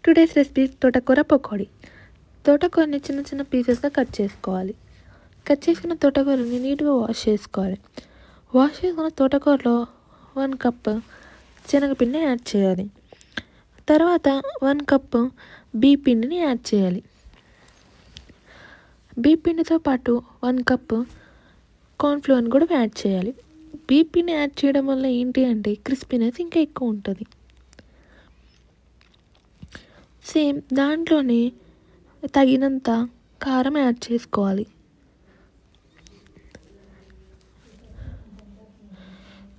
Today's recipe తోటకూర పకోడీ. తోటకూరని చిన్న చిన్న పీసెస్గా కట్ చేసుకోవాలి. కట్ చేసుకున్న తోటకూరని నీట్గా వాష్ చేసుకోవాలి. వాష్ చేసుకున్న తోటకూరలో 1 కప్ శనగపిండిని యాడ్ చేయాలి. తర్వాత 1 కప్ బియ్య పిండిని యాడ్ చేయాలి. బియ్య పిండితో పాటు 1 కప్ కార్న్ఫ్లోర్ని కూడా యాడ్ చేయాలి. బియ్య పిండి యాడ్ చేయడం వల్ల ఏంటి అంటే క్రిస్పీనెస్ ఇంకా ఎక్కువ ఉంటుంది. సేమ్ దాంట్లోనే తగినంత కారం యాడ్ చేసుకోవాలి.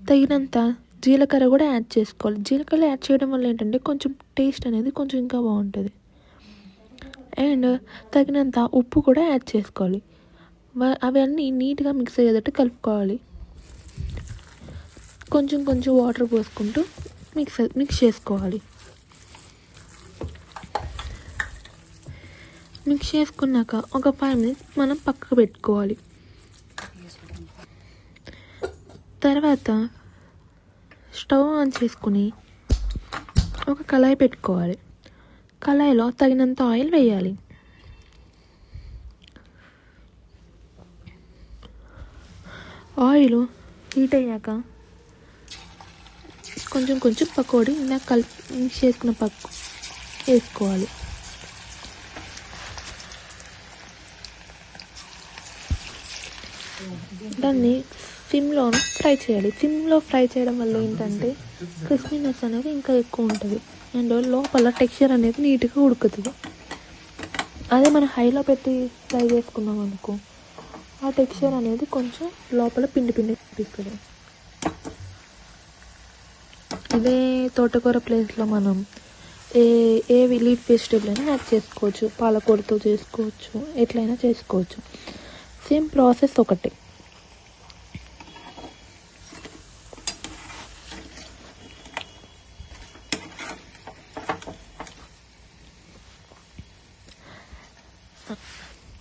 తగినంత జీలకర్ర కూడా యాడ్ చేసుకోవాలి. జీలకర్ర యాడ్ చేయడం వల్ల ఏంటంటే కొంచెం టేస్ట్ అనేది కొంచెం ఇంకా బాగుంటుంది. అండ్ తగినంత ఉప్పు కూడా యాడ్ చేసుకోవాలి. అవన్నీ నీట్గా మిక్స్ అయ్యేటట్టు కలుపుకోవాలి. కొంచెం కొంచెం వాటర్ పోసుకుంటూ మిక్స్ చేసుకోవాలి. మిక్స్ చేసుకున్నాక ఒక 5 minutes మనం పక్కకు పెట్టుకోవాలి. తర్వాత స్టవ్ ఆన్ చేసుకుని ఒక కళాయి పెట్టుకోవాలి. కళాయిలో తగినంత ఆయిల్ వేయాలి. ఆయిల్ హీట్ అయ్యాక కొంచెం కొంచెం పకోడీ ఇలా మిక్స్ చేసుకున్న వేసుకోవాలి. దాన్ని సిమ్లో ఫ్రై చేయాలి. సిమ్లో ఫ్రై చేయడం వల్ల ఏంటంటే క్రిస్పీనెస్ అనేది ఇంకా ఎక్కువ ఉంటుంది అండ్ లోపల టెక్స్చర్ అనేది నీట్గా ఉడుకుతుంది. అదే మనం హైలో పెట్టి ఫ్రై చేసుకున్నాం అనుకో ఆ టెక్స్చర్ అనేది కొంచెం లోపల పిండి కనిపిస్తుంది. ఇదే తోటకూర ప్లేస్లో మనం ఏ లీఫ్ వెజిటేబుల్ అయినా యాడ్ చేసుకోవచ్చు. పాలకూరతో చేసుకోవచ్చు, ఎట్లయినా చేసుకోవచ్చు. సేమ్ ప్రాసెస్ ఒకటే.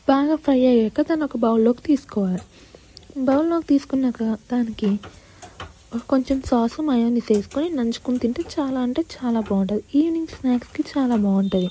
బాగా ఫ్రై అయ్యాక దాన్ని ఒక బౌల్లోకి తీసుకోవాలి. బౌల్లోకి తీసుకున్నాక దానికి కొంచెం సాసు మయోనీస్ వేసుకొని నంచుకుని తింటే చాలా అంటే చాలా బాగుంటుంది. ఈవినింగ్ స్నాక్స్కి చాలా బాగుంటుంది.